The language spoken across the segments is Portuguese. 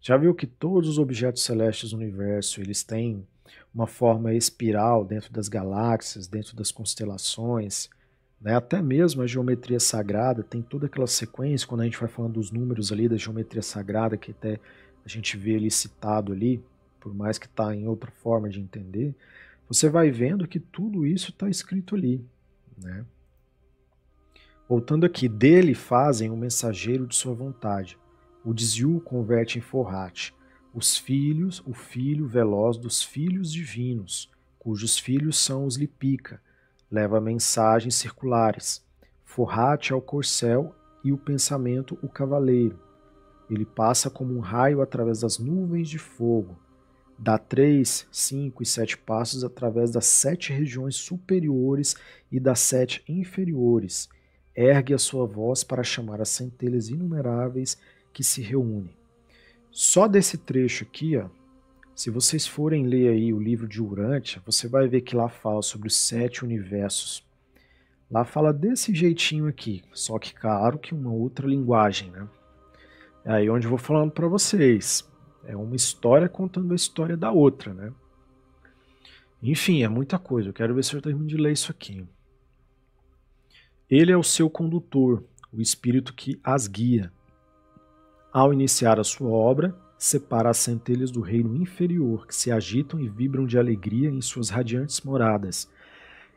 Já viu que todos os objetos celestes do universo, eles têm uma forma espiral dentro das galáxias, dentro das constelações, né? Até mesmo a geometria sagrada tem toda aquela sequência, quando a gente vai falando dos números ali da geometria sagrada, que até a gente vê ele citado ali, por mais que está em outra forma de entender, você vai vendo que tudo isso está escrito ali, né? Voltando aqui, dele fazem um mensageiro de sua vontade. O desvio converte em Forrat. Os filhos, o filho veloz dos filhos divinos, cujos filhos são os Lipica, leva mensagens circulares. Forrat é o corcel e o pensamento o cavaleiro. Ele passa como um raio através das nuvens de fogo. Dá 3, 5 e 7 passos através das 7 regiões superiores e das 7 inferiores. Ergue a sua voz para chamar as centelhas inumeráveis que se reúnem. Só desse trecho aqui, ó, se vocês forem ler aí o livro de Urântia, você vai ver que lá fala sobre os 7 universos. Lá fala desse jeitinho aqui, só que claro que uma outra linguagem, né? É aí onde eu vou falando para vocês. É uma história contando a história da outra, né? Enfim, é muita coisa. Eu quero ver se eu termino de ler isso aqui. Ele é o seu condutor, o espírito que as guia. Ao iniciar a sua obra, separa as centelhas do reino inferior, que se agitam e vibram de alegria em suas radiantes moradas,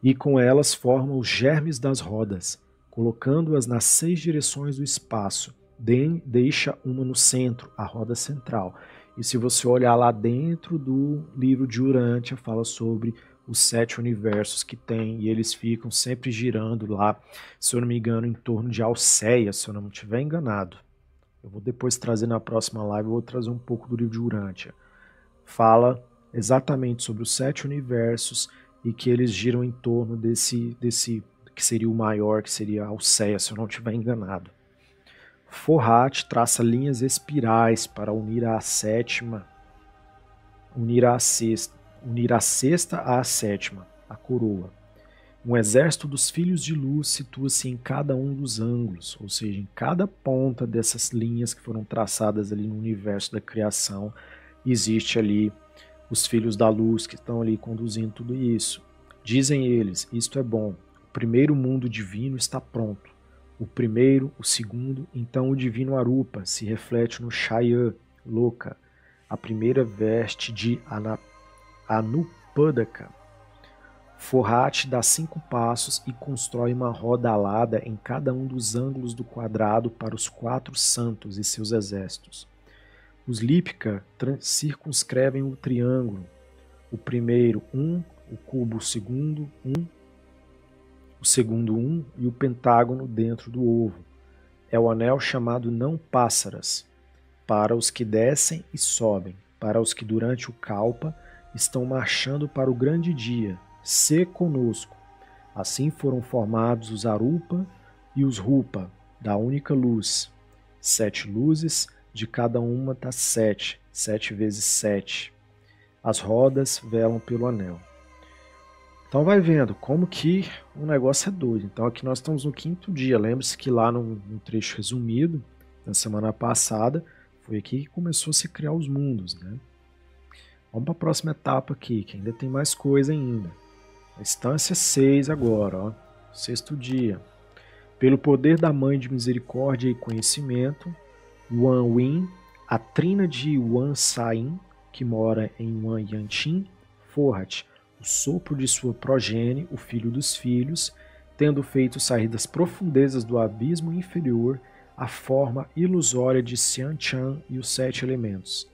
e com elas forma os germes das rodas, colocando-as nas 6 direções do espaço. Deixa uma no centro, a roda central. E se você olhar lá dentro do livro de Urântia, fala sobre os 7 universos que tem, e eles ficam sempre girando lá, se eu não me engano, em torno de Alceia, se eu não estiver enganado. Eu vou depois trazer na próxima live, eu vou trazer um pouco do livro de Urântia. Fala exatamente sobre os 7 universos e que eles giram em torno desse que seria o maior, que seria Alceia, se eu não estiver enganado. Forrat traça linhas espirais para unir a sétima, unir a sexta à sétima, a coroa. Um exército dos filhos de luz situa-se em cada um dos ângulos, ou seja, em cada ponta dessas linhas que foram traçadas ali no universo da criação, existe ali os filhos da luz que estão ali conduzindo tudo isso. Dizem eles, isto é bom, o primeiro mundo divino está pronto. O primeiro, o segundo, então o divino Arupa se reflete no Shaya, louca, a primeira veste de Anupadaka. Forrat dá 5 passos e constrói uma roda alada em cada um dos ângulos do quadrado para os 4 santos e seus exércitos. Os Lipika circunscrevem o triângulo. O primeiro, 1, o cubo, o segundo, 1 e o pentágono dentro do ovo. É o anel chamado não-pássaras, para os que descem e sobem, para os que durante o Kalpa estão marchando para o grande dia. Se conosco. Assim foram formados os Arupa e os Rupa, da única luz. 7 luzes, de cada uma das 7, 7 vezes 7. As rodas velam pelo anel. Então vai vendo como que o negócio é doido. Então aqui nós estamos no 5º dia. Lembre-se que lá no trecho resumido, na semana passada, foi aqui que começou a se criar os mundos, né? Vamos para a próxima etapa aqui, que ainda tem mais coisa ainda. A instância 6 agora, ó. 6º dia. Pelo poder da Mãe de Misericórdia e Conhecimento, Wan Win, a trina de Wan Sain, que mora em Wan Yantin, Forrat, o sopro de sua progenie, o filho dos filhos, tendo feito sair das profundezas do abismo inferior a forma ilusória de Xian Chan e os 7 elementos.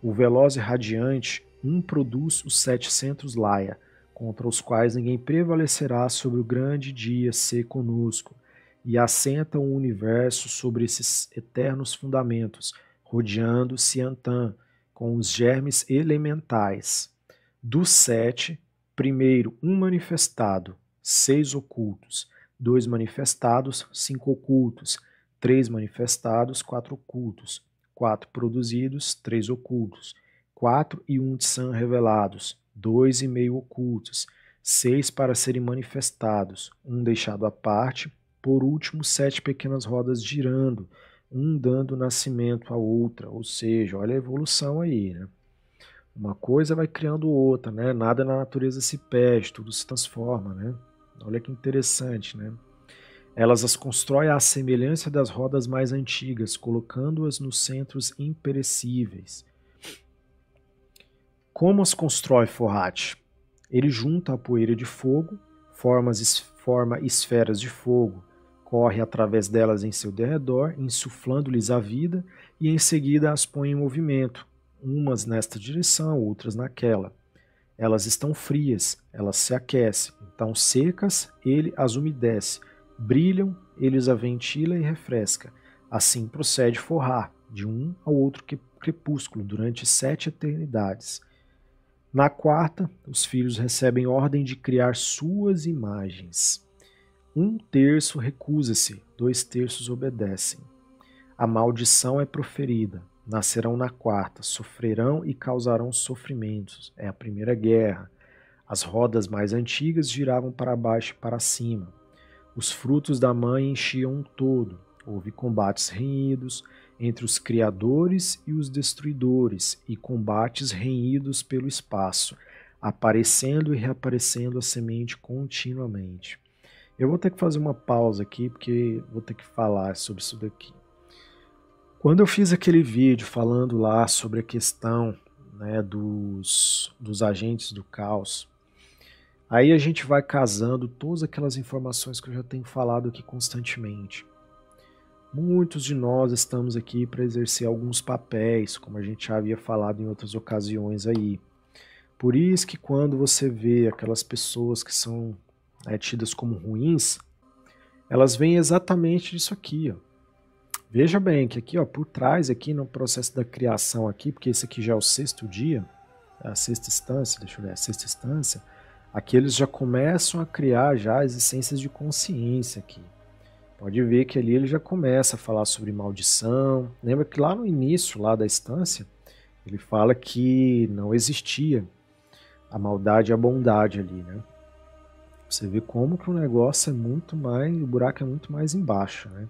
O veloz e radiante, produz os 700 Laia, contra os quais ninguém prevalecerá sobre o grande dia ser conosco, e assenta o universo sobre esses eternos fundamentos, rodeando Xiantan com os germes elementais. Dos 7, primeiro 1 manifestado, 6 ocultos, 2 manifestados, 5 ocultos, 3 manifestados, 4 ocultos, 4 produzidos, 3 ocultos, 4 e 1 de San revelados, 2,5 ocultos, 6 para serem manifestados, 1 deixado à parte, por último 7 pequenas rodas girando, um dando nascimento à outra, ou seja, olha a evolução aí, né? Uma coisa vai criando outra, né? Nada na natureza se perde, tudo se transforma, né? Olha que interessante, né? Elas as constroem à semelhança das rodas mais antigas, colocando-as nos centros imperecíveis. Como as constrói Fohat? Ele junta a poeira de fogo, forma esferas de fogo, corre através delas em seu derredor, insuflando-lhes a vida, e em seguida as põe em movimento, umas nesta direção, outras naquela. Elas estão frias, elas se aquecem, então secas, ele as umedece, brilham, ele as ventila e refresca. Assim procede Forrar, de um ao outro crepúsculo, durante 7 eternidades. Na quarta, os filhos recebem ordem de criar suas imagens. 1/3 recusa-se, 2/3 obedecem. A maldição é proferida. Nascerão na quarta, sofrerão e causarão sofrimentos. É a primeira guerra. As rodas mais antigas giravam para baixo e para cima. Os frutos da mãe enchiam um todo. Houve combates renhidos entre os criadores e os destruidores, e combates renhidos pelo espaço, aparecendo e reaparecendo a semente continuamente. Eu vou ter que fazer uma pausa aqui, porque vou ter que falar sobre isso daqui. Quando eu fiz aquele vídeo falando lá sobre a questão, né, dos agentes do caos, aí a gente vai casando todas aquelas informações que eu já tenho falado aqui constantemente. Muitos de nós estamos aqui para exercer alguns papéis, como a gente já havia falado em outras ocasiões aí. Por isso que quando você vê aquelas pessoas que são tidas como ruins, elas vêm exatamente disso aqui, ó. Veja bem que aqui, ó, por trás, aqui no processo da criação aqui, porque esse aqui já é o 6º dia, a 6ª instância, deixa eu ver, a 6ª instância, aqui eles já começam a criar já as essências de consciência aqui. Pode ver que ali ele já começa a falar sobre maldição. Lembra que lá no início lá da instância, ele fala que não existia a maldade e a bondade ali, né? Você vê como que o negócio é muito mais, o buraco é muito mais embaixo, né?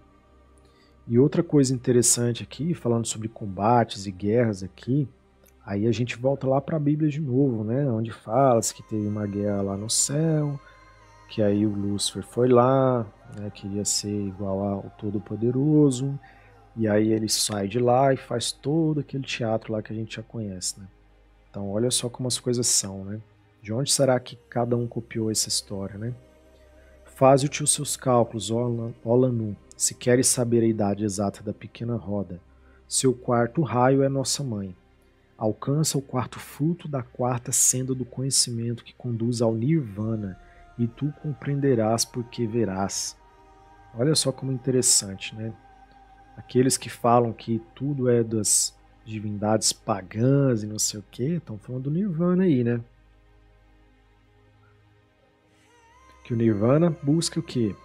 E outra coisa interessante aqui, falando sobre combates e guerras aqui, aí a gente volta lá para a Bíblia de novo, né? Onde fala-se que teve uma guerra lá no céu, que aí o Lúcifer foi lá, né, queria ser igual ao Todo-Poderoso, e aí ele sai de lá e faz todo aquele teatro lá que a gente já conhece, né? Então olha só como as coisas são, né? De onde será que cada um copiou essa história, né? Faze-te os seus cálculos, Olanu, se queres saber a idade exata da pequena roda. Seu quarto raio é nossa mãe. Alcança o quarto fruto da quarta senda do conhecimento que conduz ao Nirvana, e tu compreenderás porque verás. Olha só como interessante, né? Aqueles que falam que tudo é das divindades pagãs e não sei o que, estão falando do Nirvana aí, né? Que o Nirvana busca o quê?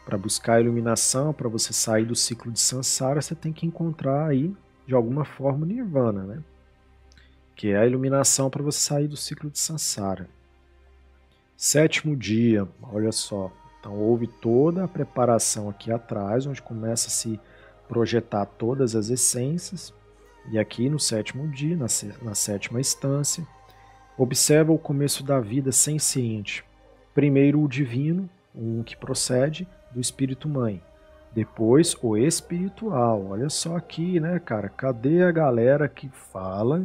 Para buscar a iluminação, para você sair do ciclo de Sansara, você tem que encontrar aí, de alguma forma, o Nirvana, né? Que é a iluminação para você sair do ciclo de Sansara. 7º dia, olha só. Então houve toda a preparação aqui atrás, onde começa a se projetar todas as essências. E aqui no 7º dia, na 7ª instância, observa o começo da vida senciente. Primeiro o divino, um que procede do espírito mãe. Depois o espiritual. Olha só aqui, né, cara? Cadê a galera que fala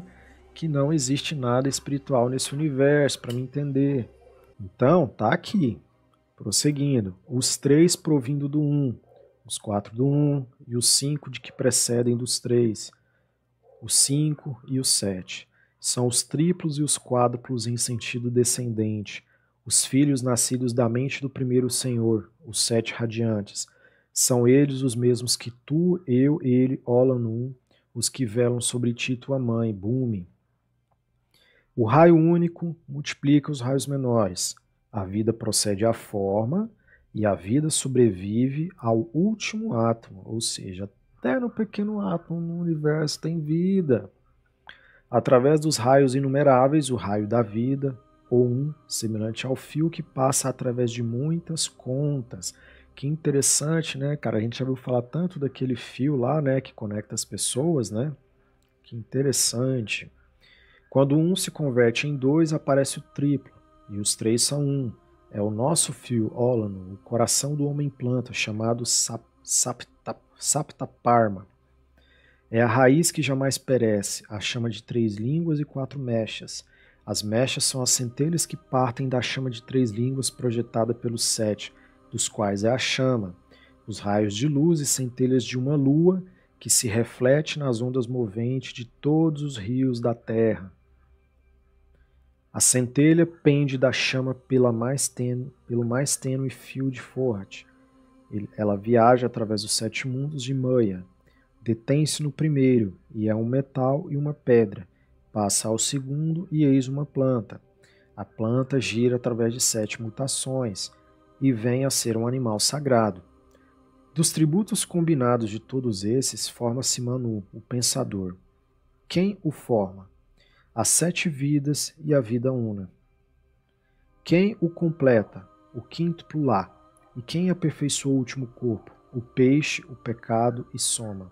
que não existe nada espiritual nesse universo, para me entender? Então, tá aqui, prosseguindo, os 3 provindo do 1, os 4 do 1 e os 5 de que precedem dos 3, os 5 e os 7. São os triplos e os quádruplos em sentido descendente, os filhos nascidos da mente do primeiro Senhor, os 7 radiantes. São eles os mesmos que tu, eu, ele, Olanum, os que velam sobre ti tua mãe, Bumi. O raio único multiplica os raios menores. A vida procede à forma e a vida sobrevive ao último átomo, ou seja, até no pequeno átomo no universo tem vida. Através dos raios inumeráveis, o raio da vida, ou semelhante ao fio que passa através de muitas contas, Que interessante, né, cara? A gente já ouviu falar tanto daquele fio lá, né, que conecta as pessoas, né? Que interessante. Quando um se converte em dois, aparece o triplo, e os três são um. É o nosso fio ólano, o coração do homem-planta, chamado Saptaparma. É a raiz que jamais perece, a chama de 3 línguas e 4 mechas. As mechas são as centelhas que partem da chama de 3 línguas projetada pelos 7, dos quais é a chama, os raios de luz e centelhas de uma lua que se reflete nas ondas moventes de todos os rios da terra. A centelha pende da chama pelo mais tênue fio de Forte. Ela viaja através dos 7 mundos de Maya. Detém-se no primeiro, e é um metal e uma pedra. Passa ao segundo, e eis uma planta. A planta gira através de 7 mutações, e vem a ser um animal sagrado. Dos tributos combinados de todos esses, forma-se Manu, o pensador. Quem o forma? As 7 vidas e a vida una. Quem o completa? O quíntuplo lá. E quem aperfeiçoou o último corpo? O peixe, o pecado e soma.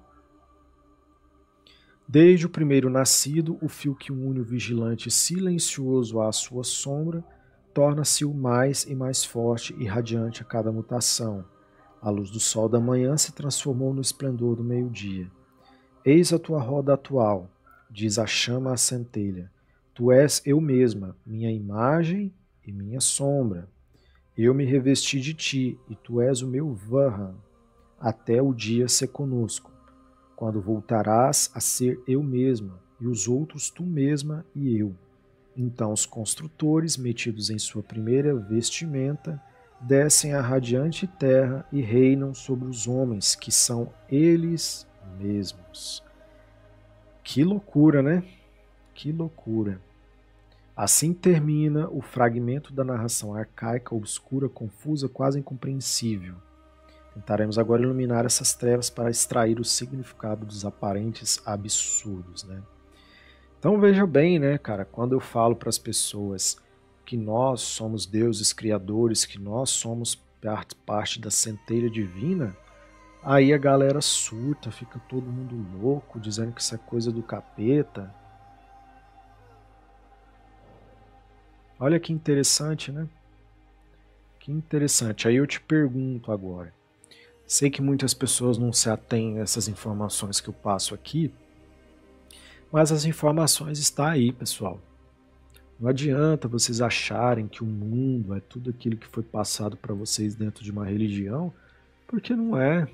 Desde o primeiro nascido, o fio que une o vigilante silencioso à sua sombra torna-se o mais e mais forte e radiante a cada mutação. A luz do sol da manhã se transformou no esplendor do meio-dia. Eis a tua roda atual, diz a chama à centelha. Tu és eu mesma, minha imagem e minha sombra. Eu me revesti de ti, e tu és o meu Vahan, até o dia ser conosco, quando voltarás a ser eu mesma, e os outros tu mesma e eu. Então os construtores, metidos em sua primeira vestimenta, descem à radiante terra e reinam sobre os homens, que são eles mesmos. Que loucura, né? Que loucura. Assim termina o fragmento da narração arcaica, obscura, confusa, quase incompreensível. Tentaremos agora iluminar essas trevas para extrair o significado dos aparentes absurdos, né? Então veja bem, né, cara, quando eu falo para as pessoas que nós somos deuses criadores, que nós somos parte da centelha divina, aí a galera surta, fica todo mundo louco, dizendo que isso é coisa do capeta. Olha que interessante, né? Que interessante. Aí eu te pergunto agora. Sei que muitas pessoas não se atêm a essas informações que eu passo aqui, mas as informações estão aí, pessoal. Não adianta vocês acharem que o mundo é tudo aquilo que foi passado para vocês dentro de uma religião, porque não é.